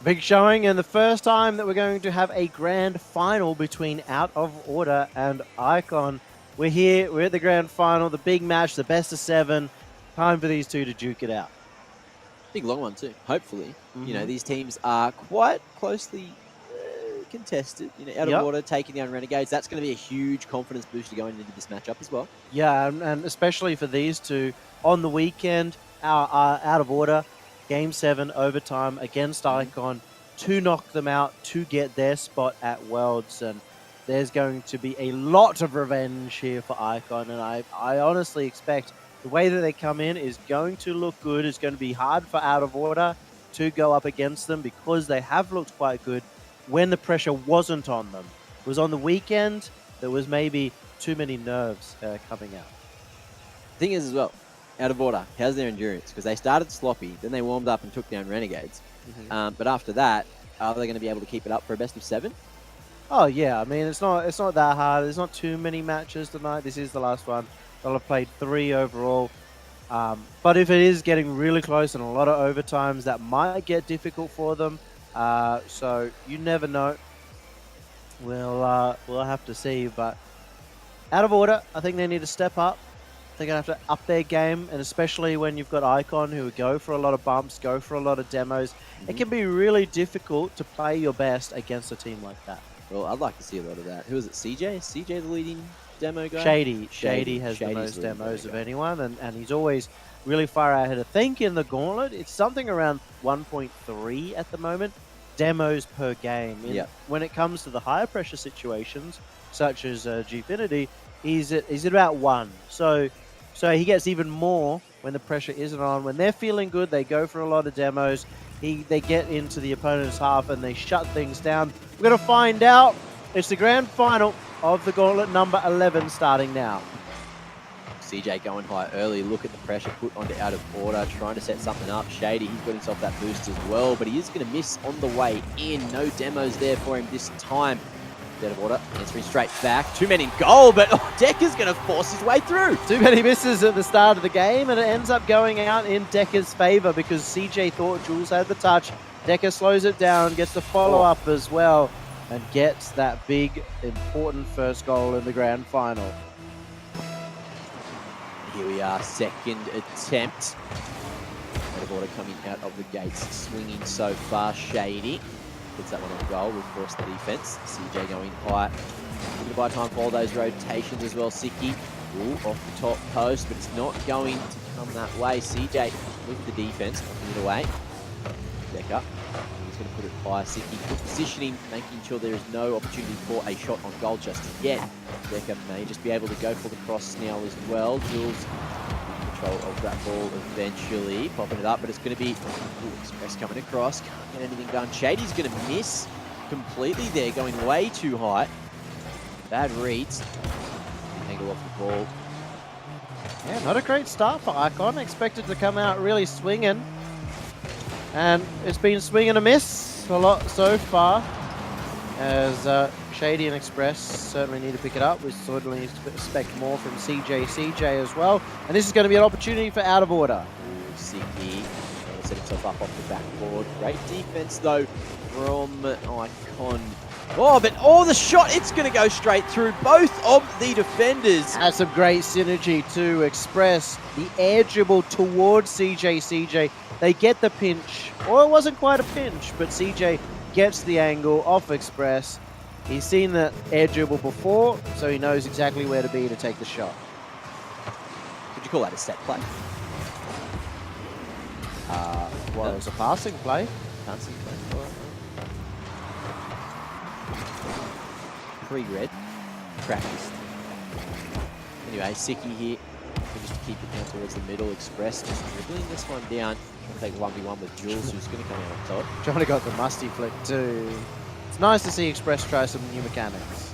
Big showing, and the first time that we're going to have a grand final between Out of Order and Icon. We're here, we're at the grand final, the big match, the best of 7. Time for these two to duke it out. Big long one too, hopefully. You know, these teams are quite closely contested. You know, Out of Order taking down Renegades. That's going to be a huge confidence booster going into this matchup as well. Yeah, and especially for these two, on the weekend, Out of Order, Game 7, overtime against Icon, to knock them out, to get their spot at Worlds. And there's going to be a lot of revenge here for Icon, and I honestly expect the way that they come in is going to look good. It's going to be hard for Out of Order to go up against them because they have looked quite good when the pressure wasn't on them. It was on the weekend, there was maybe too many nerves coming out. The thing is as well, Out of Order, how's their endurance? Because they started sloppy, then they warmed up and took down Renegades. But after that, are they going to be able to keep it up for a best of 7? Oh yeah, I mean it's not that hard. There's not too many matches tonight. This is the last one. They'll have played 3 overall. But if it is getting really close and a lot of overtimes, that might get difficult for them. So you never know. We'll have to see. But Out of Order, I think they need to step up. They're going to have to up their game, and especially when you've got Icon who go for a lot of bumps, go for a lot of demos. It can be really difficult to play your best against a team like that. Well, I'd like to see a lot of that. Who is it, CJ? Is CJ the leading demo guy? Shady has the most demos of anyone, and he's always really far ahead. I think in the Gauntlet, it's something around 1.3 at the moment, demos per game. When it comes to the higher pressure situations, such as Gfinity, he's at about 1. So he gets even more when the pressure isn't on. When they're feeling good, they go for a lot of demos. They get into the opponent's half and they shut things down. We're going to find out. It's the grand final of the Gauntlet number 11 starting now. CJ going high early. Look at the pressure put onto Out of Order, trying to set something up. Shady, he's got himself that boost as well, but he is going to miss on the way in. No demos there for him this time. Out of Order, answering straight back. 2 men in goal, but Decker's going to force his way through. Too many misses at the start of the game, and it ends up going out in Decker's favor because CJ thought Jules had the touch. Decker slows it down, gets the follow-up as well, and gets that big, important first goal in the grand final. Here we are, second attempt. Out of Order coming out of the gates, swinging so far. Shady puts that one on goal, will force the defense. CJ going high. Looking to buy time for all those rotations as well. Siki, off the top post, but it's not going to come that way. CJ with the defense, knocking it away. Decker, he's going to put it high. Siki positioning, making sure there is no opportunity for a shot on goal just yet. Decker may just be able to go for the cross now as well. Jules control of that ball eventually, popping it up, but it's going to be Express coming across. Can't get anything done. Shady's going to miss completely there, going way too high. Bad reads. Angle off the ball. Yeah, not a great start for Icon. Expected to come out really swinging. And it's been swing and a miss a lot so far. As Shady and Express certainly need to pick it up. We certainly expect more from CJ as well. And this is going to be an opportunity for Out of Order. Siki trying to set himself up off the backboard. Great defense though from Icon. Oh, but the shot, it's going to go straight through both of the defenders. That's some great synergy to Express. The air dribble towards CJ. They get the pinch. Or it wasn't quite a pinch, but CJ gets the angle off Express. He's seen the air dribble before, so he knows exactly where to be to take the shot. Would you call that a set play? Well, it was a passing play. Passing play. Pre-read. Practiced. Anyway, Siki here. Just to keep it down towards the middle. Express just dribbling this one down. Trying to take 1v1 with Jules, who's going to come out on top. Johnny got the musty flick too. It's nice to see Express try some new mechanics.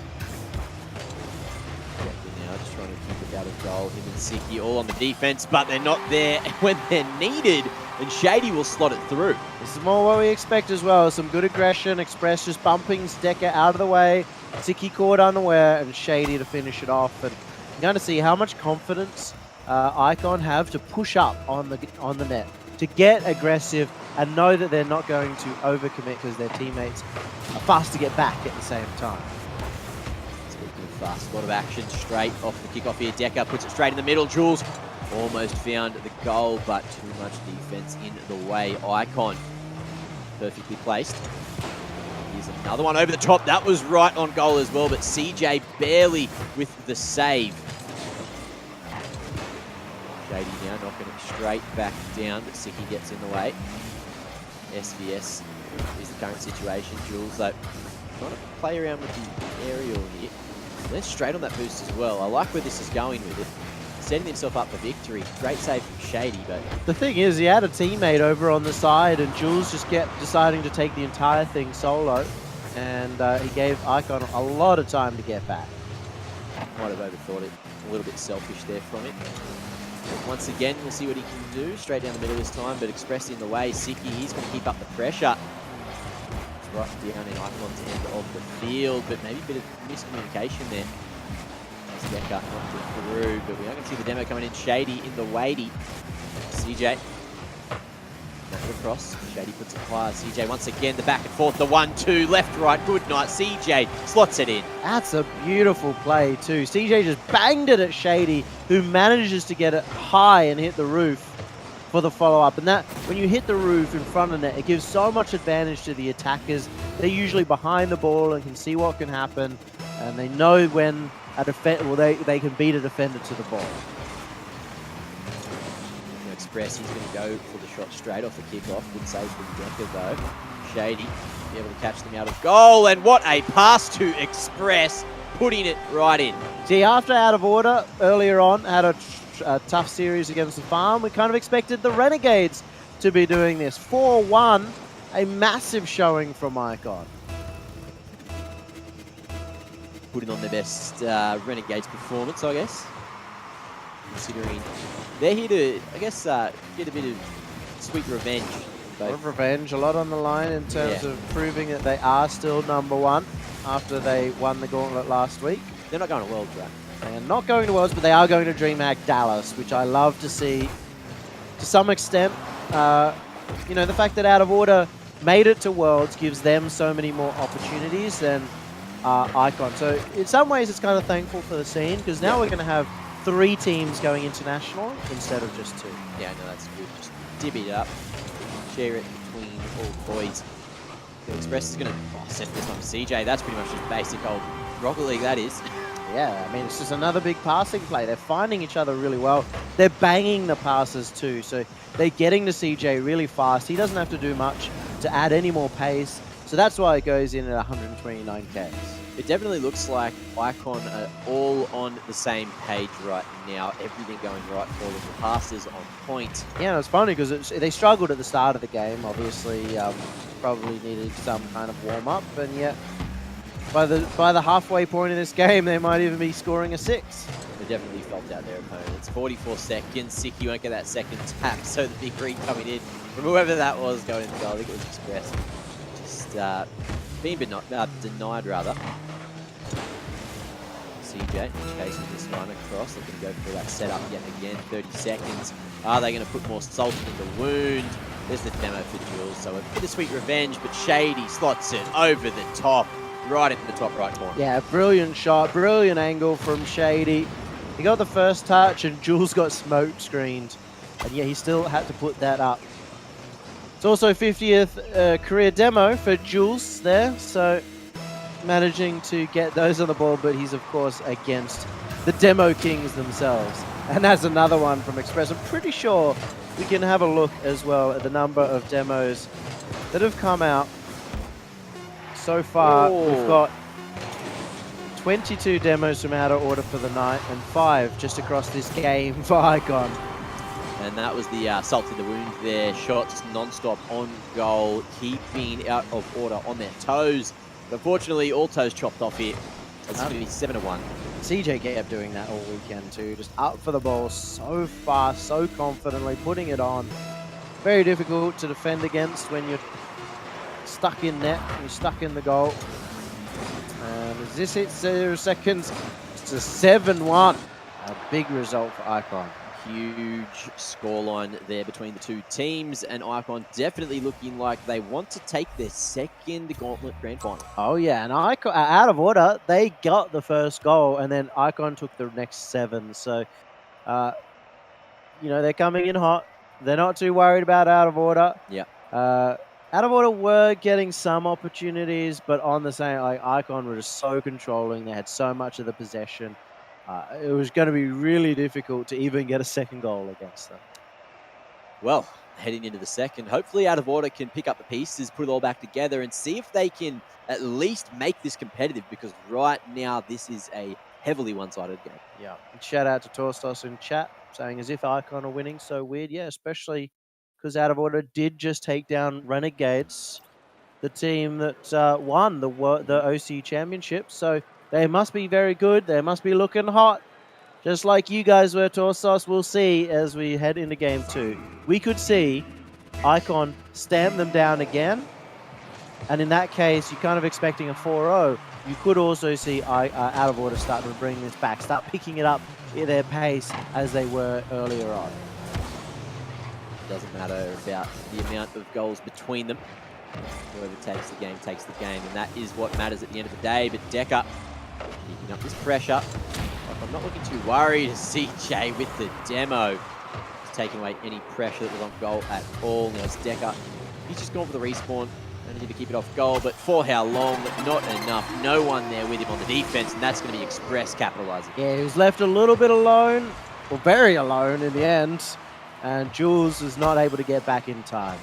Now just trying to keep it out of goal. Him and Siki all on the defense, but they're not there when they're needed. And Shady will slot it through. This is more what we expect as well. Some good aggression. Express just bumping Decker out of the way. Siki caught unaware, and Shady to finish it off. And you're going to see how much confidence Icon have to push up on the net. to get aggressive and know that they're not going to overcommit because their teammates are fast to get back at the same time. Speaking of fast, a lot of action straight off the kickoff here. Decker puts it straight in the middle. Jules almost found the goal, but too much defense in the way. Icon perfectly placed. Here's another one over the top. That was right on goal as well, but CJ barely with the save. Shady now knocking it straight back down, but Siki gets in the way. SVS is the current situation. Jules, though, trying to play around with the aerial here. They're straight on that boost as well. I like where this is going with it. Setting himself up for victory. Great save from Shady, but... The thing is, he had a teammate over on the side, and Jules just kept deciding to take the entire thing solo, and he gave Icon a lot of time to get back. Might have overthought it. A little bit selfish there from it. But once again, we'll see what he can do. Straight down the middle this time, but Express in the way. Siki, he's going to keep up the pressure. It's right down in Icon's end of the field, but maybe a bit of miscommunication there. Decker knocked it through, but we are going to see the demo coming in. Shady in the weighty. CJ. Knocked it across. Shady puts it higher. CJ once again, the back and forth, the 1-2, left, right, good night. CJ slots it in. That's a beautiful play too. CJ just banged it at Shady, who manages to get it high and hit the roof for the follow-up. And that, when you hit the roof in front of net, it gives so much advantage to the attackers. They're usually behind the ball and can see what can happen, and they know when they can beat a defender to the ball. Express, he's going to go for the shot straight off the kickoff. Good save from Decker though. Shady be able to catch them out of goal, and what a pass to Express, putting it right in. See, after Out of Order earlier on had a tough series against the Farm, we kind of expected the Renegades to be doing this. 4-1, a massive showing from Icon. Putting on their best Renegades performance, I guess. Considering they're here to, I guess, get a bit of sweet revenge. A lot of revenge, a lot on the line in terms of proving that they are still #1 after they won the Gauntlet last week. They're not going to Worlds, right? They are not going to Worlds, but they are going to DreamHack Dallas, which I love to see to some extent. You know, the fact that Out of Order made it to Worlds gives them so many more opportunities than Icon. So in some ways it's kind of thankful for the scene, because now we're going to have 3 teams going international instead of just 2. Yeah, no, that's good. Just divvy it up, share it between all boys. The Express is going to set this one to CJ. That's pretty much just basic old Rocket League, that is. Yeah, I mean, it's just another big passing play. They're finding each other really well. They're banging the passes too, so they're getting to CJ really fast. He doesn't have to do much to add any more pace, so that's why it goes in at 129k. It definitely looks like Icon are all on the same page right now. Everything going right for them. The passes on point. Yeah, it's funny because they struggled at the start of the game. Obviously, probably needed some kind of warm-up, and yet by the halfway point of this game, they might even be scoring a 6. They definitely felt out their opponents. 44 seconds. Siki won't get that second tap, so the big green coming in from whoever that was going to goal. I think it was Express. Just being denied, rather. CJ chasing this one across. They're going to go for that setup yet again. 30 seconds. Are they going to put more salt in the wound? There's the demo for Jules. So a bit of sweet revenge, but Shady slots it over the top, right into the top right corner. Yeah, brilliant shot, brilliant angle from Shady. He got the first touch and Jules got smoke screened. And yeah, he still had to put that up. It's also 50th career demo for Jules there, so managing to get those on the ball, but he's of course against the Demo Kings themselves. And that's another one from Express. I'm pretty sure we can have a look as well at the number of demos that have come out so far. We've got 22 demos from Out of Order for the night and 5 just across this game for Icon. And that was the salt in the wound there. Shots non-stop on goal, keeping Out of Order on their toes. But fortunately, all toes chopped off here. It's going to be 7-1. CJ kept doing that all weekend too. Just up for the ball so fast, so confidently, putting it on. Very difficult to defend against when you're stuck in net, you're stuck in the goal. And as this hits 0 seconds, it's a 7-1. A big result for Icon. Huge scoreline there between the two teams, and Icon definitely looking like they want to take their second Gauntlet Grand Final. Oh, yeah, and Icon, out of order, they got the first goal, and then Icon took the next 7. So, you know, they're coming in hot. They're not too worried about out of order. Yeah. Out of order were getting some opportunities, but on the same, like, Icon were just so controlling. They had so much of the possession. It was going to be really difficult to even get a second goal against them. Well, heading into the second, hopefully Out of Order can pick up the pieces, put it all back together, and see if they can at least make this competitive, because right now this is a heavily one-sided game. Yeah. And shout out to Torstos in chat saying as if Icon are winning. So weird. Yeah, especially because Out of Order did just take down Renegades, the team that won the OC Championship. So they must be very good. They must be looking hot. Just like you guys were, Torstos. We'll see as we head into game 2. We could see Icon stamp them down again. And in that case, you're kind of expecting a 4-0. You could also see Out of Order starting to bring this back, start picking it up at their pace as they were earlier on. It doesn't matter about the amount of goals between them. Whoever takes the game, and that is what matters at the end of the day. But Deca keeping up this pressure. I'm not looking too worried. CJ with the demo. He's taking away any pressure that was on goal at all. Now it's Deca. He's just gone for the respawn. Only need to keep it off goal, but for how long? Not enough. No one there with him on the defense, and that's going to be Express capitalizing. Yeah, he was left a little bit alone, or very alone in the end, and Jules was not able to get back in time.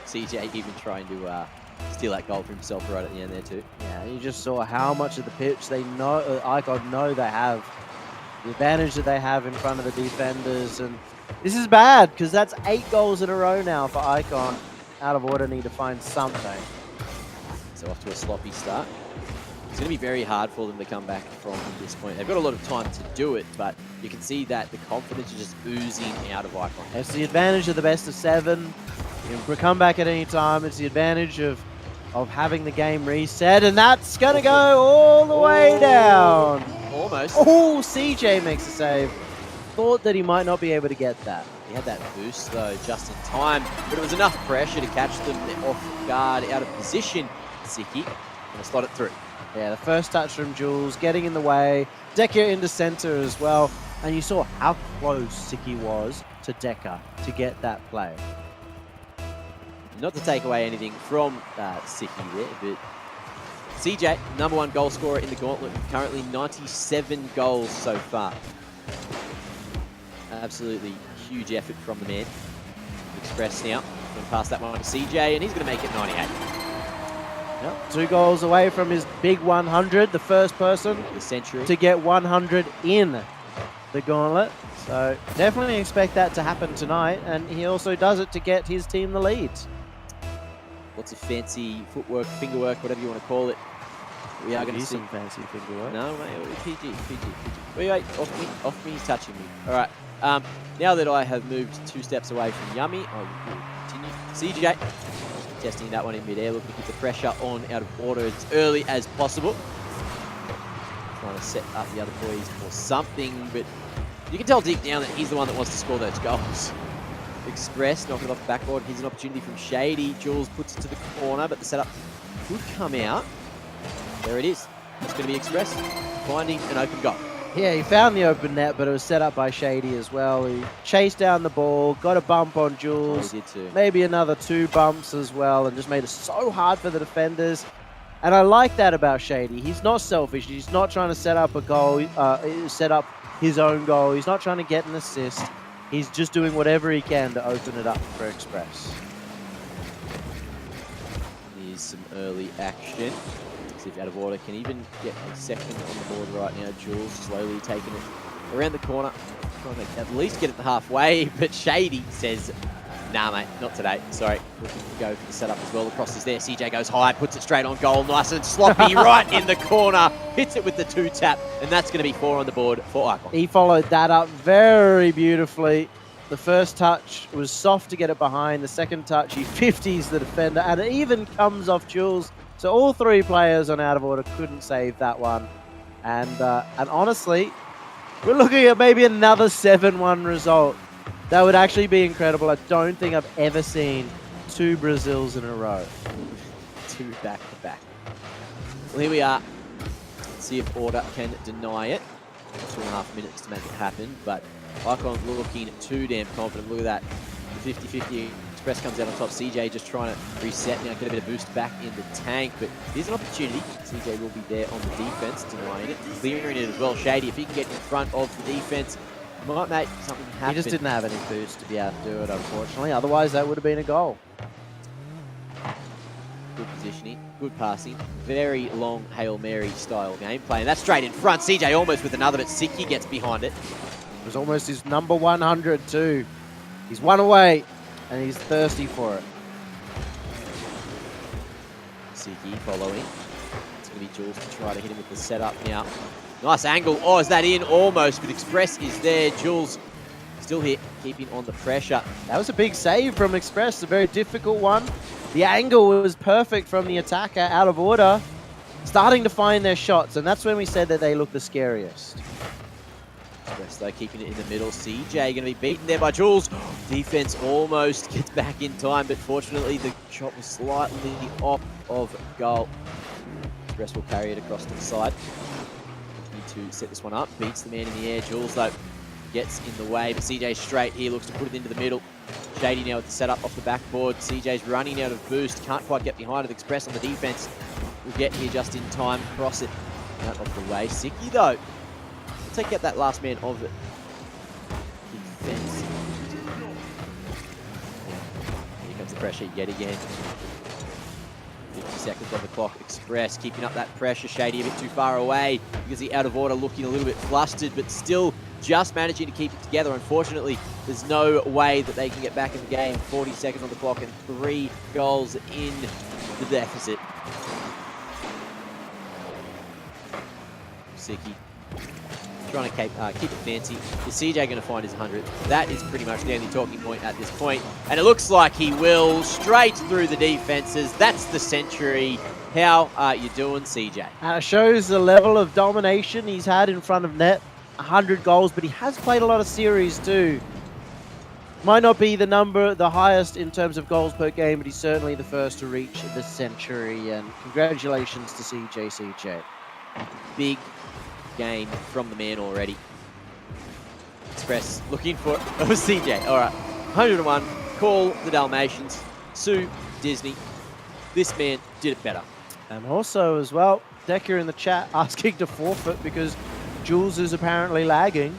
CJ even trying to steal that goal for himself right at the end there too. Yeah, you just saw how much of the pitch they know, Icon know they have. The advantage that they have in front of the defenders, and this is bad because that's 8 goals in a row now for Icon. Out of Order need to find something. So off to a sloppy start. It's going to be very hard for them to come back from this point. They've got a lot of time to do it, but you can see that the confidence is just oozing out of Icon. It's the advantage of the best of 7. You can come back at any time. It's the advantage of having the game reset, and that's going to go all the way down. Almost. Oh, CJ makes a save. Thought that he might not be able to get that. He had that boost, though, just in time, but it was enough pressure to catch them off guard, out of position. Siki going to slot it through. Yeah, the first touch from Jules, getting in the way. Deca into center as well, and you saw how close Siki was to Deca to get that play. Not to take away anything from Siki there, but CJ, #1 goal scorer in the Gauntlet, currently 97 goals so far. Absolutely huge effort from the man. Express now, going to pass that one to CJ, and he's going to make it 98. Yep, 2 goals away from his big 100, the first person the century to get 100 in the Gauntlet. So definitely expect that to happen tonight, and he also does it to get his team the lead. Lots of fancy footwork, fingerwork, whatever you want to call it. We are going to see some fancy fingerwork. No, mate, PG. Wait, off me, he's touching me. All right. Now that I have moved 2 steps away from Yummy, I will continue. CJ testing that one in midair, looking to keep the pressure on Out of Order as early as possible. Trying to set up the other boys for something, but you can tell deep down that he's the one that wants to score those goals. Express knocking it off the backboard. Here's an opportunity from Shady. Jules puts it to the corner, but the setup could come out. There it is. It's going to be Express finding an open goal. Yeah, he found the open net, but it was set up by Shady as well. He chased down the ball, got a bump on Jules. Oh, he did too. Maybe another 2 bumps as well, and just made it so hard for the defenders. And I like that about Shady. He's not selfish. He's not trying to set up a goal, set up his own goal. He's not trying to get an assist. He's just doing whatever he can to open it up for Express. Here's some early action. See if Out of Order can even get a second on the board right now. Jules slowly taking it around the corner. Trying to at least get it halfway, but Shady says, nah, mate, not today. Sorry. Looking to go for the setup as well. The cross is there. CJ goes high, puts it straight on goal. Nice and sloppy right in the corner. Hits it with the 2-tap, and that's going to be 4 on the board for Icon. He followed that up very beautifully. The first touch was soft to get it behind. The second touch, he 50s the defender, and it even comes off Jules. So all 3 players on Out of Order couldn't save that one. And honestly, We're looking at maybe another 7-1 result. That would actually be incredible. I don't think I've ever seen 2 Brazils in a row. 2 back-to-back. Well, here we are. Let's see if Order can deny it. 2.5 minutes to make it happen, but Icon looking too damn confident. Look at that. The 50-50 Express comes out on top. CJ just trying to reset now, get a bit of boost back in the tank, but here's an opportunity. CJ will be there on the defense, denying it, clearing it as well. Shady, if he can get in front of the defense, might make something happen. He just didn't have any boost to be able to do it, unfortunately. Otherwise, that would have been a goal. Good positioning, good passing, very long Hail Mary style gameplay, and that's straight in front. CJ almost with another, but Siki gets behind it. It was almost his number 100 too. He's one away, and he's thirsty for it. Siki following. It's going to be Jules to try to hit him with the setup now. Nice angle. Oh, is that in? Almost, but Express is there. Jules still here, keeping on the pressure. That was a big save from Express, a very difficult one. The angle was perfect from the attacker, out of order. Starting to find their shots, and that's when we said that they look the scariest. Express, though, keeping it in the middle. CJ going to be beaten there by Jules. Defense almost gets back in time, but fortunately the shot was slightly off of goal. Express will carry it across to the side. Looking to set this one up. Beats the man in the air. Jules, though, gets in the way, but CJ straight here, looks to put it into the middle. Shady now with the setup off the backboard. CJ's running out of boost. Can't quite get behind it. Express on the defense will get here just in time. Cross it out of the way. Siki, though, let's get that last man of it. Defense. Here comes the pressure yet again. 50 seconds on the clock. Express keeping up that pressure. Shady a bit too far away because the out of order looking a little bit flustered, but still just managing to keep it together. Unfortunately, there's no way that they can get back in the game. 40 seconds on the clock and 3 goals in the deficit. Siki trying to keep it fancy. Is CJ going to find his 100th? That is pretty much the only talking point at this point. And it looks like he will, straight through the defenses. That's the century. How are you doing, CJ? It shows the level of domination he's had in front of net. 100 goals, but he has played a lot of series too. Might not be the highest in terms of goals per game, but he's certainly the first to reach the century. And congratulations to CJ. Big game from the man already. Express looking for CJ. All right, 101. Call the Dalmatians. Sue Disney. This man did it better. And also as well, Decker in the chat asking to forfeit because Jules is apparently lagging.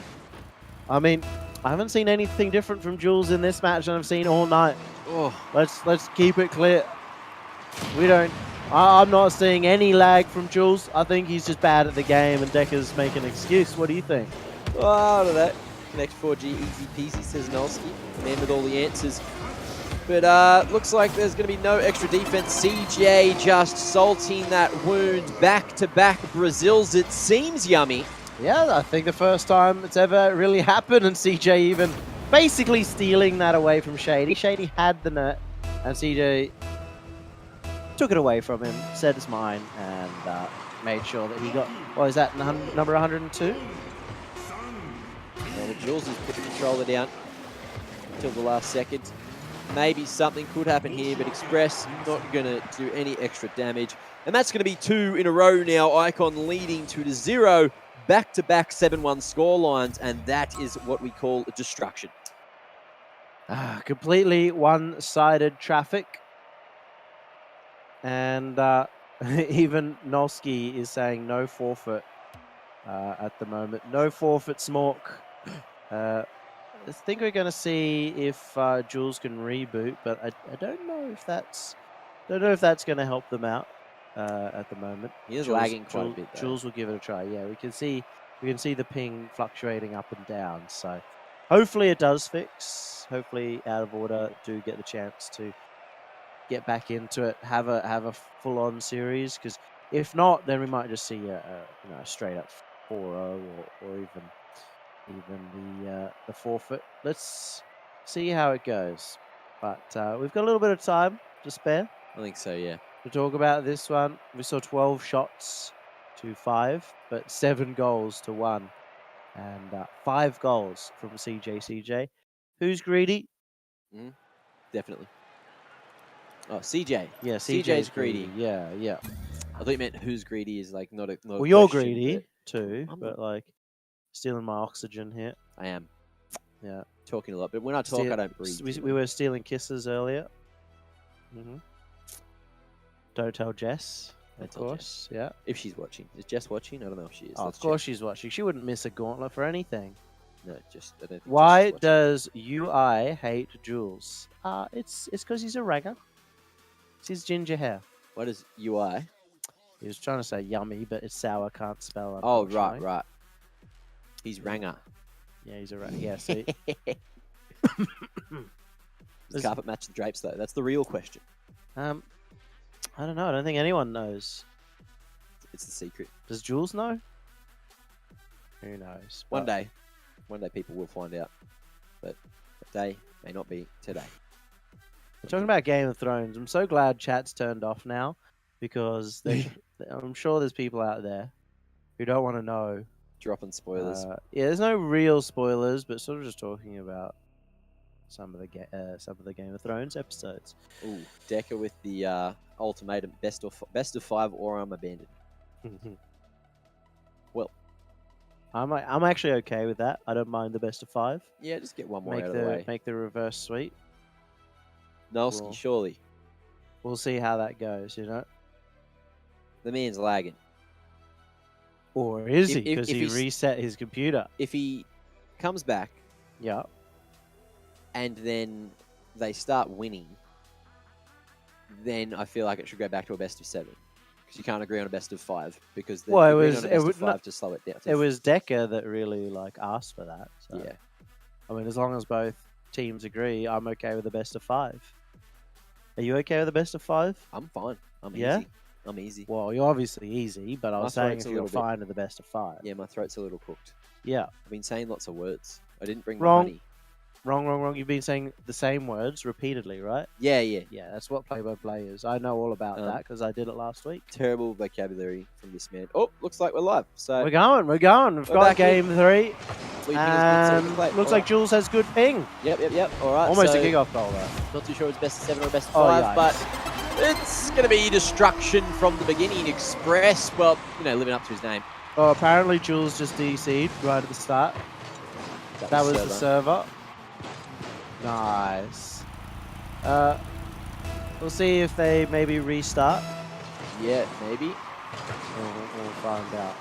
I mean, I haven't seen anything different from Jules in this match than I've seen all night. Oh. Let's keep it clear. I'm not seeing any lag from Jules. I think he's just bad at the game and Decker's making an excuse. What do you think? Oh, look at that. Connect 4G, easy peasy, says Nolski. Man with all the answers. But looks like there's going to be no extra defense. CJ just salting that wound. Back-to-back Brazils. It seems yummy. Yeah, I think the first time it's ever really happened, and CJ even basically stealing that away from Shady. Shady had the net, and CJ took it away from him, said it's mine, and made sure that he got, what is that, number 102? Well, Jules has put the controller down until the last second. Maybe something could happen here, but Express not going to do any extra damage. And that's going to be 2 in a row now. Icon leading 2-0. Back-to-back 7-1 scorelines, and that is what we call destruction. Completely one-sided traffic. And even Nolski is saying no forfeit at the moment. No forfeit, Smork. I think we're going to see if Jules can reboot, but I don't know if that's going to help them out. At the moment, he is lagging quite a bit, though. Jules will give it a try. Yeah, we can see the ping fluctuating up and down. So hopefully it does fix. Hopefully out of order do get the chance to get back into it, have a full-on series. Because if not, then we might just see a straight up 4-0 or even the forfeit. Let's see how it goes. But we've got a little bit of time to spare. I think so, yeah. To talk about this one, we saw 12 shots to 5, but 7 goals to 1. And 5 goals from CJ. Who's greedy? Definitely. Oh, CJ. Yeah, CJ's greedy. Yeah, yeah. I thought you meant who's greedy is like not a Well, you're question, greedy too, but like stealing my oxygen here. I am. Yeah. Talking a lot, but when I talk, I don't breathe. We were stealing kisses earlier. Don't tell Jess, of course. Yeah. If she's watching. Is Jess watching? I don't know if she is. Oh, of course she's watching. She wouldn't miss a Gauntlet for anything. No, I don't think. Why does UI hate Jules? It's because he's a ragger. It's his ginger hair. Why does UI? He was trying to say yummy, but it's sour. Can't spell. Oh, right. He's ranger. Yeah, he's a ragger. Yeah, see. Does carpet match the drapes though? That's the real question. I don't know. I don't think anyone knows. It's the secret. Does Jules know? Who knows? One day people will find out. But the day may not be today. We're talking about Game of Thrones. I'm so glad chat's turned off now because I'm sure there's people out there who don't want to know. Dropping spoilers. Yeah, there's no real spoilers, but sort of just talking about some of the Game of Thrones episodes. Ooh, Decker with the ultimatum: best of 5, or I'm abandoned. Well, I'm actually okay with that. I don't mind the best of 5. Yeah, just get one more out of the way. Make the reverse sweep. Nolsky, surely. We'll see how that goes. The man's lagging. Or is he? Because he reset his computer. If he comes back, yeah, and then they start winning, then I feel like it should go back to a best of 7. Because you can't agree on a best of 5 because it was a best of 5 to slow it down. It was Decker that really asked for that. So. Yeah, I mean, as long as both teams agree, I'm okay with the best of 5. Are you okay with the best of 5? I'm fine. I'm easy. I'm easy. Well, you're obviously easy, but I was saying if you're fine with the best of 5. Yeah, my throat's a little cooked. Yeah. I've been saying lots of words. I didn't bring Wrong. my honey. Wrong. You've been saying the same words repeatedly, right? Yeah. Yeah, that's what play-by-play is. I know all about that because I did it last week. Terrible vocabulary from this man. Oh, looks like we're live. So We're going. We've got game 3. Looks like Jules has good ping. Yep. All right. Almost a kickoff goal, though. Not too sure it's best of 7 or best of 5, but it's going to be destruction from the beginning. Express, well, living up to his name. Oh, apparently Jules just DC'd right at the start. That was the server. Nice. We'll see if they maybe restart. Yeah, maybe. We'll find out.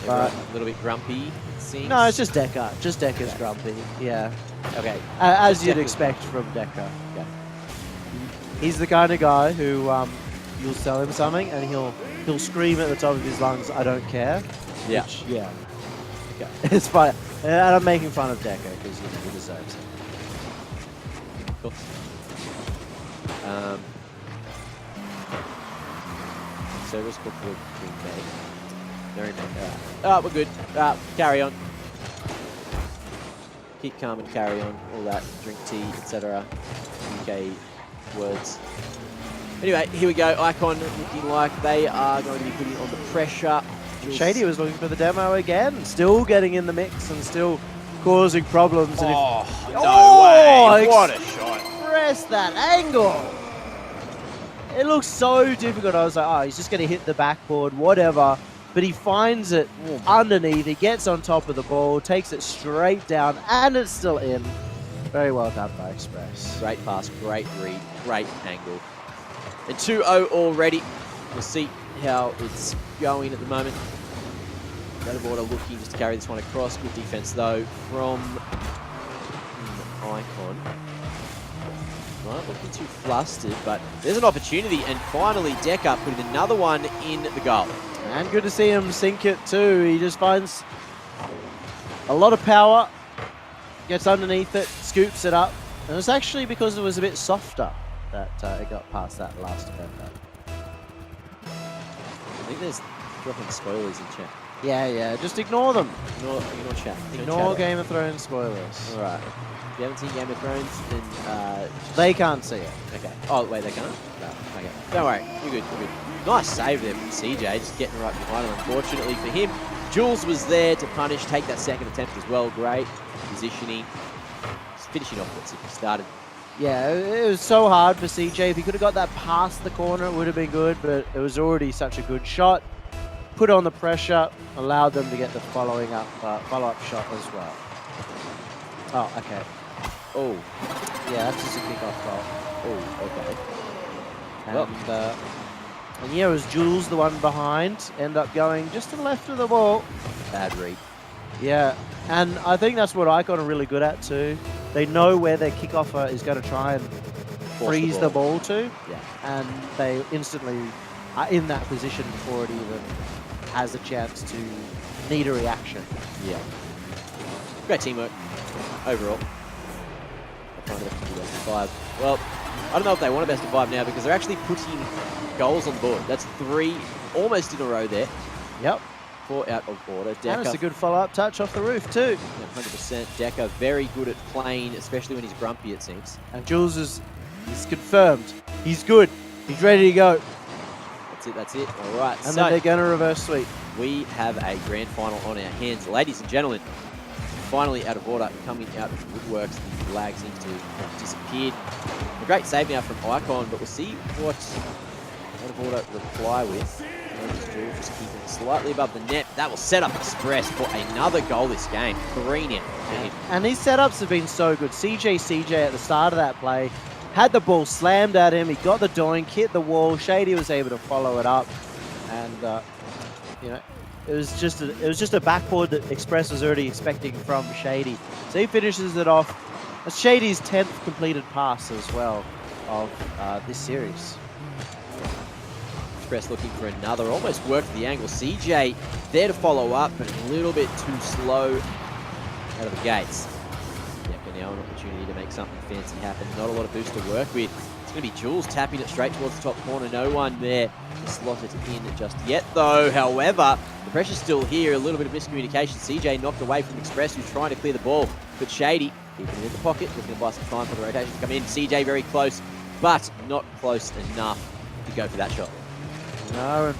But a little bit grumpy, it seems. No, it's just Decker. Just Decker's grumpy. Yeah. Okay. As you'd expect from Decker. Okay. He's the kind of guy who you'll sell him something and he'll scream at the top of his lungs, "I don't care." Yeah. Yeah. Okay. It's fine. And I'm making fun of Decker because he deserves it. Cool. Service book would remake. No remake. We're good. Carry on. Keep calm and carry on. All that. Drink tea, etc. UK words. Anyway, here we go. Icon looking like they are going to be putting on the pressure. Shady was looking for the demo again. Still getting in the mix and still causing problems. No way. What a shot. Press that angle. It looks so difficult. I was like, he's just going to hit the backboard, whatever. But he finds it underneath. He gets on top of the ball, takes it straight down, and it's still in. Very well done by Express. Great pass, great read, great angle. And 2-0 already. We'll see how it's going at the moment. Water looking just to carry this one across. Good defense though from Icon. Right, looking too flustered, but there's an opportunity, and finally Decker putting another one in the goal. And good to see him sink it too. He just finds a lot of power, gets underneath it, scoops it up, and it's actually because it was a bit softer that it got past that last defender. I think there's dropping spoilers in chat. Yeah, just ignore them. Ignore chat. Ignore Game of Thrones spoilers. All right. If you haven't seen Game of Thrones, then they can't see it. Okay. Oh, wait, they can't? No. Okay. Don't worry. You're good. Nice save there from CJ, just getting right behind him. Unfortunately for him, Jules was there to punish, take that second attempt as well. Great positioning. Just finishing off what Sydney started. Yeah, it was so hard for CJ. If he could have got that past the corner, it would have been good, but it was already such a good shot. Put on the pressure, allowed them to get the follow-up shot as well. Oh, okay. Oh. Yeah, that's just a kickoff goal. Oh, okay. And yeah, it was Jules, the one behind, end up going just to the left of the ball. Bad read. Yeah, and I think that's what Icon are really good at too. They know where their kickoffer is going to try and freeze the ball to, and they instantly are in that position before it even has a chance to need a reaction. Yeah. Great teamwork overall. Best of 5. Well, I don't know if they want a best of 5 now because they're actually putting goals on the board. That's 3 almost in a row there. Yep. 4 out of order. Decker, and it's a good follow-up touch off the roof too. 100%. Decker very good at playing, especially when he's grumpy, it seems. And Jules he's confirmed. He's good. He's ready to go. That's it. All right. And then they're going to reverse sweep. We have a grand final on our hands. Ladies and gentlemen, finally out of order, coming out of the woodworks. The lag seems to have disappeared. A great save now from Icon, but we'll see what out of order reply with. Jules just keeping it slightly above the net. That will set up Express for another goal this game. 3 now. And these setups have been so good. CJ at the start of that play had the ball slammed at him. He got the doink, hit the wall. Shady was able to follow it up, and you know, it was just a backboard that Express was already expecting from Shady. So he finishes it off. That's Shady's 10th completed pass as well of this series. Express looking for another, almost worked the angle. CJ there to follow up, but a little bit too slow out of the gates. Decker now an opportunity to make something fancy happen. Not a lot of boost to work with. It's going to be Jules tapping it straight towards the top corner. No one there to slot it in just yet, though. However, the pressure's still here. A little bit of miscommunication. CJ knocked away from Express, who's trying to clear the ball. But Shady keeping it in the pocket, looking to buy some time for the rotation to come in. CJ very close, but not close enough to go for that shot. No,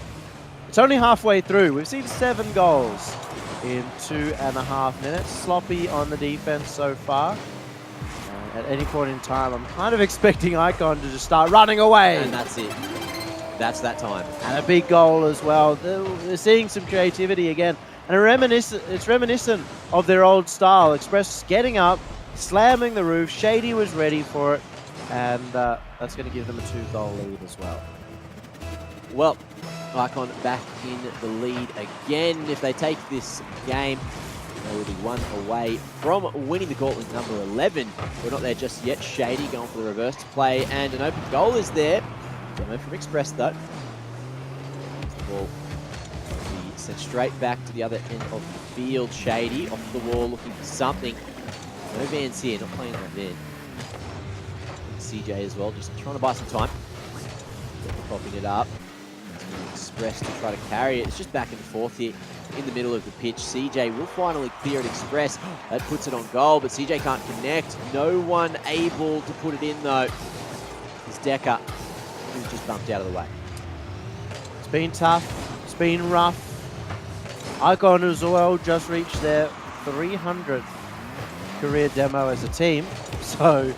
it's only halfway through. We've seen 7 goals in 2.5 minutes. Sloppy on the defense so far. At any point in time, I'm kind of expecting Icon to just start running away. And that's it. That's that time. And a big goal as well. They're seeing some creativity again. And it's reminiscent of their old style. Express getting up, slamming the roof. Shady was ready for it. And that's going to give them a 2-goal lead as well. Well, Icon back in the lead again. If they take this game, they will be 1 away from winning the Gauntlet number 11. We're not there just yet. Shady going for the reverse to play, and an open goal is there. Demo from Express, though. The ball will be sent straight back to the other end of the field. Shady off the wall looking for something. No Vans here, not playing that van. CJ as well, just trying to buy some time. Popping it up. Express to try to carry it. It's just back and forth here in the middle of the pitch. CJ will finally clear it. Express. That puts it on goal, but CJ can't connect. No one able to put it in, though. It's Decker, who's just bumped out of the way. It's been tough. It's been rough. Icon as well just reached their 300th career demo as a team. So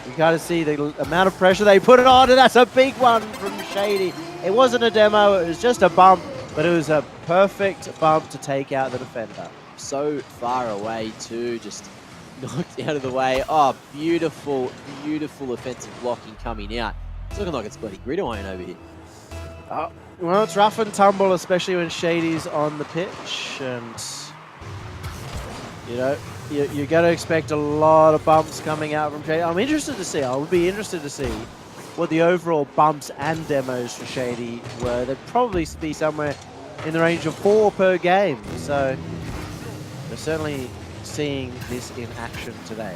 you got to see the amount of pressure they put it on, and that's a big one from Shady. It wasn't a demo, it was just a bump, but it was a perfect bump to take out the defender. So far away too, just knocked out of the way. Oh, beautiful, beautiful offensive blocking coming out. It's looking like it's bloody gridiron over here. Well, it's rough and tumble, especially when Shady's on the pitch, and you know, you're going to expect a lot of bumps coming out from Shady. I'm interested to see. I would be interested to see what the overall bumps and demos for Shady were. They'd probably be somewhere in the range of 4 per game. So we're certainly seeing this in action today.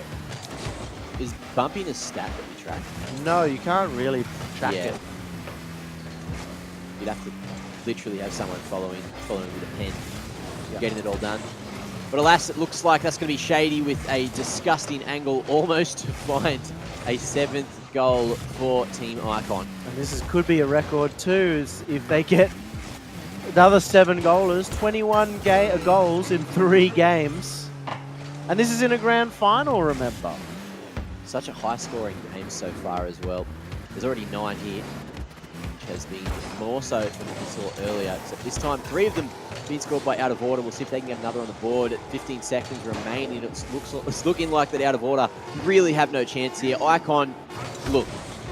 Is bumping a stat that we track? No, you can't really track it. You'd have to literally have someone following with a pen, getting it all done. But alas, it looks like that's going to be Shady with a disgusting angle almost to find a 7th goal for Team Icon. And this could be a record too, if they get Another 7 goalers, 21 goals in 3 games. And this is in a grand final, remember. Such a high-scoring game so far as well. There's already 9 here, which has been more so than what we saw earlier. Except this time, 3 of them being scored by Out of Order. We'll see if they can get another on the board. At 15 seconds remaining, it's looking like that Out of Order really have no chance here. Icon, look,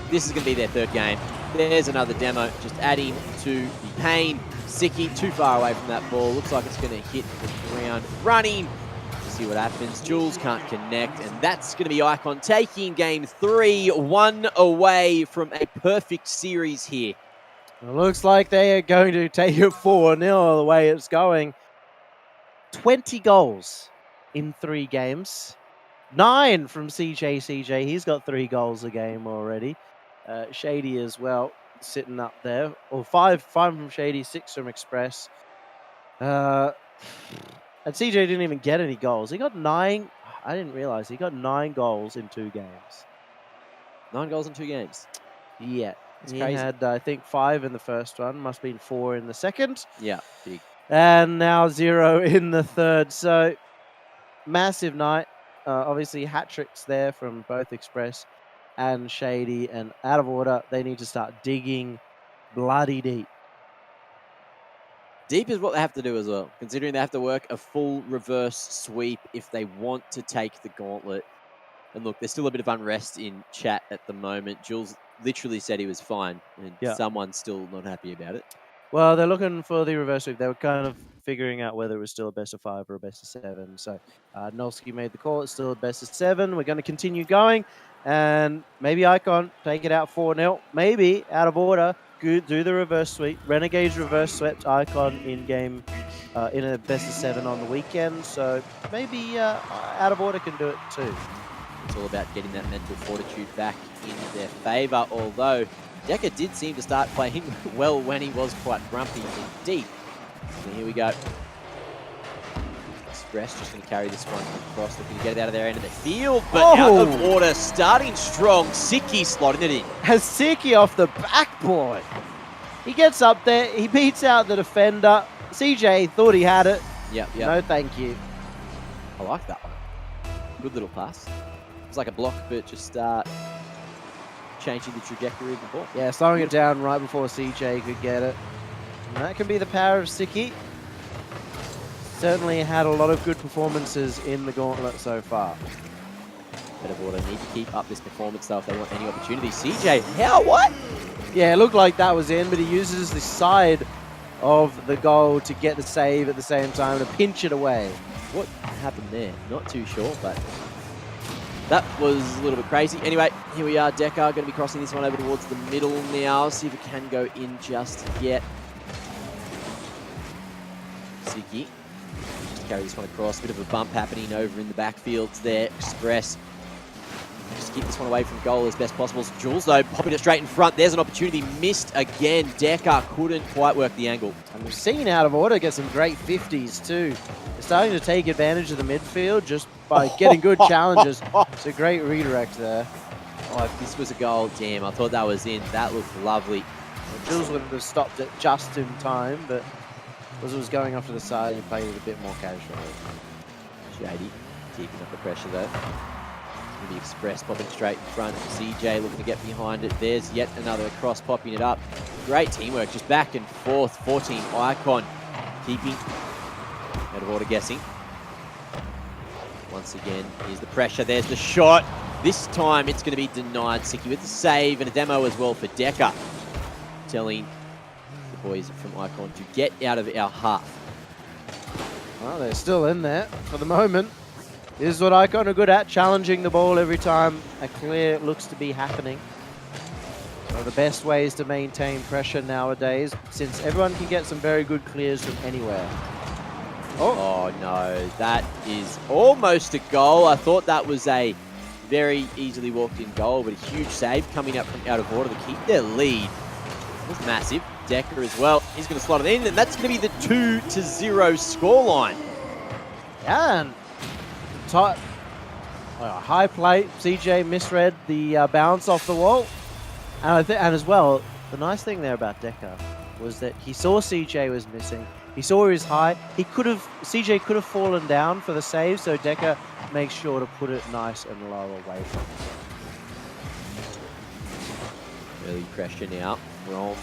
this is going to be their 3rd game. There's another demo, just adding to the pain. Siki too far away from that ball. Looks like it's going to hit the ground running. See what happens. Jules can't connect, and that's going to be Icon taking game 3, 1 away from a perfect series here. It looks like they are going to take it 4-0 the way it's going. 20 goals in 3 games. 9 from CJ. He's got 3 goals a game already. Shady as well, sitting up there. Or 5 from Shady, 6 from Express. And CJ didn't even get any goals. He got 9. I didn't realize he got 9 goals in 2 games. 9 goals in 2 games. Yeah. It's he crazy. had, I think, 5 in the first one. Must have been 4 in the second. Yeah, big. And now 0 in the third. So, massive night. Obviously, hat-tricks there from both Express and Shady. And Out of Order, they need to start digging bloody deep. Deep is what they have to do as well, considering they have to work a full reverse sweep if they want to take the Gauntlet. And look, there's still a bit of unrest in chat at the moment. Jules literally said he was fine, and someone's still not happy about it. Well, they're looking for the reverse sweep. They were kind of figuring out whether it was still a best of 5 or a best of 7. So Nolsky made the call. It's still a best of 7. We're going to continue going. And maybe Icon take it out 4-0. Maybe Out of Order do the reverse sweep. Renegades reverse swept Icon in game in a best of 7 on the weekend. So maybe Out of Order can do it too. It's all about getting that mental fortitude back in their favour, although Decker did seem to start playing well when he was quite grumpy indeed. So here we go. Express just going to carry this one across, looking to get it out of their end of the field, but Out of Order starting strong. Siki slotting it in. Has Siki off the backboard. He gets up there, he beats out the defender. CJ thought he had it. Yep. No, thank you. I like that one. Good little pass. It's like a block, but just changing the trajectory of the ball. Yeah, slowing it down right before CJ could get it. And that can be the power of Siki. Certainly had a lot of good performances in the Gauntlet so far. Out of Order need to keep up this performance though if they want any opportunity. CJ, what? Yeah, it looked like that was in, but he uses the side of the goal to get the save at the same time to pinch it away. What happened there? Not too sure, but that was a little bit crazy. Anyway, here we are. Decker going to be crossing this one over towards the middle now. See if it can go in just yet. Siki just carry this one across. Bit of a bump happening over in the backfields there. Express just keep this one away from goal as best possible. Jules, though, popping it straight in front. There's an opportunity missed again. Decker couldn't quite work the angle. And we've seen Out of Order get some great 50s too. They're starting to take advantage of the midfield just by getting good challenges. It's a great redirect there. Oh, if this was a goal, damn, I thought that was in. That looked lovely. Well, Jules would have stopped it just in time, but because it was going off to the side, he played it a bit more casually. Shady keeping up the pressure though. The Express popping straight in front. CJ looking to get behind it. There's yet another cross popping it up. Great teamwork, just back and forth. 14 Icon keeping Out of Order guessing. Once again, here's the pressure. There's the shot. This time it's going to be denied. Siki with the save and a demo as well for Decker. Telling the boys from Icon to get out of our half. Well, they're still in there for the moment. This is what Icon are good at, challenging the ball every time a clear looks to be happening. One of the best ways to maintain pressure nowadays, since everyone can get some very good clears from anywhere. Oh no, that is almost a goal. I thought that was a very easily walked in goal, but a huge save coming up from Out of Order to keep their lead. That's massive. Decker as well. He's going to slot it in, and that's going to be the 2-0 scoreline. Yeah, and high play. CJ misread the bounce off the wall. And and as well, the nice thing there about Decker, was that he saw CJ was missing. He saw his high. CJ could have fallen down for the save, so Decker makes sure to put it nice and low away from him. Early pressure now from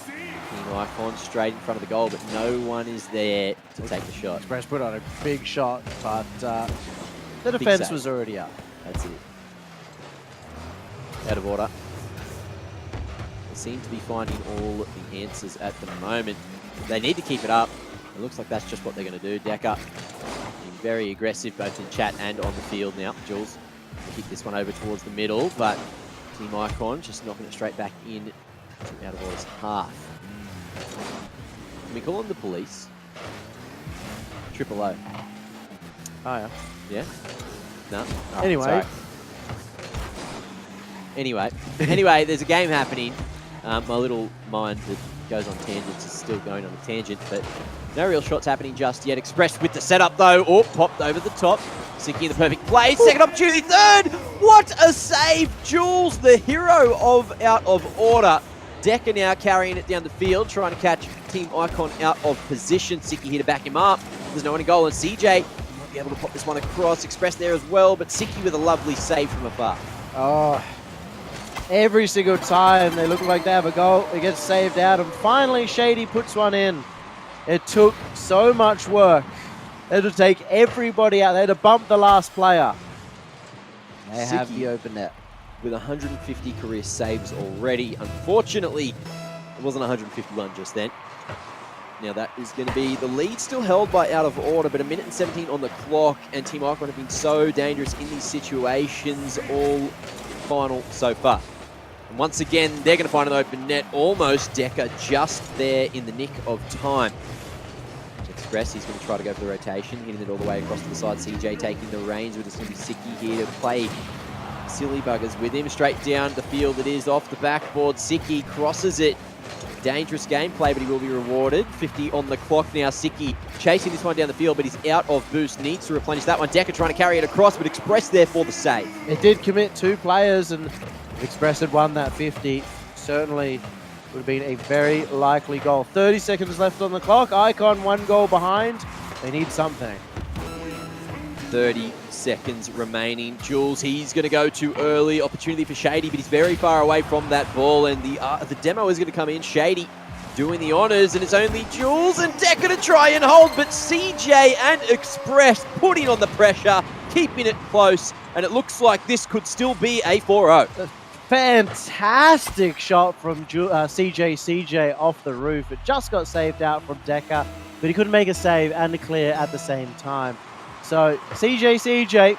Team Icon straight in front of the goal, but no one is there to take the shot. Express put on a big shot, but the defense was already up. That's it. Out of order. They seem to be finding all the answers at the moment. They need to keep it up. It looks like that's just what they're going to do. Decker being very aggressive both in chat and on the field now. Jules will kick this one over towards the middle, but Team Icon just knocking it straight back in to out of order's half. Can we call on the police? Triple O. Oh, yeah. Yeah? No? Oh, Anyway. Sorry. Anyway, there's a game happening. My little mind that goes on tangents is still going on a tangent, but no real shots happening just yet. Express with the setup though. Oh, popped over the top. Sicky in the perfect play. Second opportunity, third. What a save. Jules, the hero of out of order. Decker now carrying it down the field, trying to catch Team Icon out of position. Sicky here to back him up. There's no one in goal, and CJ might be able to pop this one across. Express there as well, but Sicky with a lovely save from afar. Oh, every single time they look like they have a goal, it gets saved out, and finally Shady puts one in. It took so much work. They had to take everybody out. They had to bump the last player. They have the open net. With 150 career saves already. Unfortunately, it wasn't 151 just then. Now that is going to be the lead still held by out of order, but 1:17 on the clock, and Team Icon have been so dangerous in these situations all final so far. And once again, they're going to find an open net, almost. Decker just there in the nick of time. Express, he's going to try to go for the rotation, hitting it all the way across to the side. CJ taking the reins, with going to be Sicky here to play silly buggers with him. Straight down the field it is, off the backboard. Sicky crosses it. Dangerous gameplay, but he will be rewarded. 50 on the clock now. Sicky chasing this one down the field, but he's out of boost. Needs to replenish that one. Decker trying to carry it across, but Express there for the save. It did commit 2 players, and Express had won that 50. Certainly would have been a very likely goal. 30 seconds left on the clock. Icon 1 goal behind. They need something. 30 seconds remaining. Jules, he's going to go too early. Opportunity for Shady, but he's very far away from that ball, and the demo is going to come in. Shady doing the honours, and it's only Jules and Decker to try and hold, but CJ and Express putting on the pressure, keeping it close, and it looks like this could still be a 4-0. Fantastic shot from CJ off the roof. It just got saved out from Decker, but he couldn't make a save and a clear at the same time. So CJ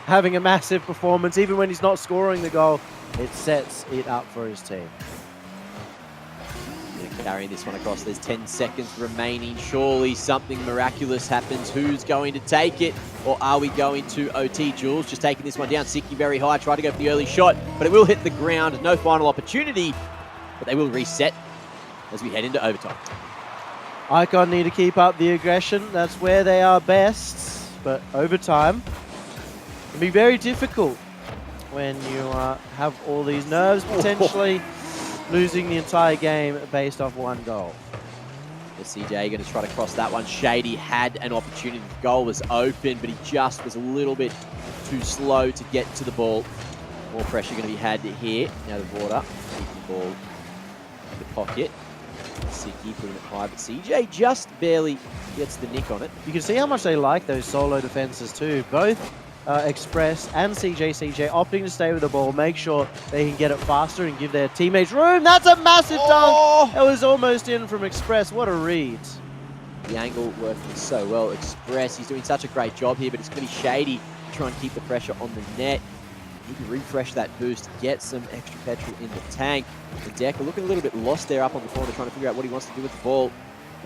having a massive performance. Even when he's not scoring the goal, it sets it up for his team. Carrying this one across. There's 10 seconds remaining. Surely something miraculous happens. Who's going to take it? Or are we going to OT? Jules just taking this one down. Sicky very high. Try to go for the early shot, but it will hit the ground. No final opportunity, but they will reset as we head into overtime. Icon need to keep up the aggression. That's where they are best. But overtime can be very difficult when you have all these nerves, potentially losing the entire game based off 1 goal. The CJ going to try to cross that one. Shady had an opportunity. The goal was open, but he just was a little bit too slow to get to the ball. More pressure going to be had here. Out of order. Keep the ball in the pocket. Sicky putting it high, but CJ just barely gets the nick on it. You can see how much they like those solo defenses too. Both Express and CJ opting to stay with the ball, make sure they can get it faster and give their teammates room. That's a massive dunk. It was almost in from Express. What a read. The angle working so well. Express, he's doing such a great job here, but it's going to be Shady to try and keep the pressure on the net. Need to refresh that boost, get some extra petrol in the tank. The Decker looking a little bit lost there up on the corner, trying to figure out what he wants to do with the ball.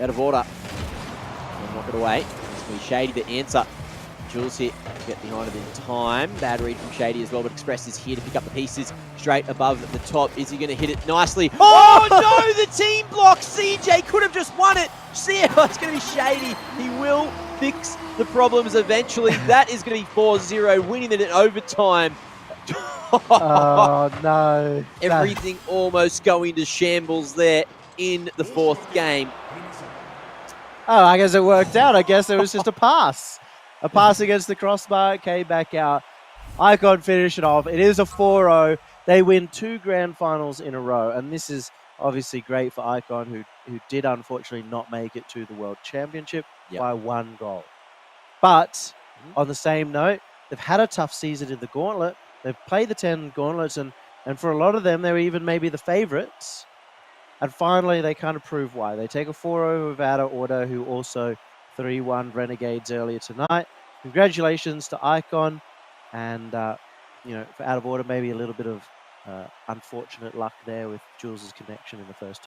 Out of order. And knock it away. It's going to be Shady to answer. Jules here, get behind it in time. Bad read from Shady as well, but Express is here to pick up the pieces straight above the top. Is he going to hit it nicely? Oh no, the team block. CJ could have just won it. See, it's going to be Shady. He will fix the problems eventually. That is going to be 4-0, winning it in overtime. Oh no. Everything almost going to shambles there. in the fourth game. Oh, I guess it worked out. I guess it was just a pass. A pass against the crossbar, came back out. Icon finish it off. It is a 4-0. They win 2 grand finals in a row, and this is obviously great for Icon, who did unfortunately not make it to the World Championship by 1 goal. But on the same note, they've had a tough season in the Gauntlet. They've played the 10 Gauntlets, and for a lot of them, they're even maybe the favourites. And finally, they kind of prove why. They take a 4-0 with Outer Order, who also 3-1 Renegades earlier tonight. Congratulations to Icon. And, for Out of Order, maybe a little bit of unfortunate luck there with Jules' connection in the first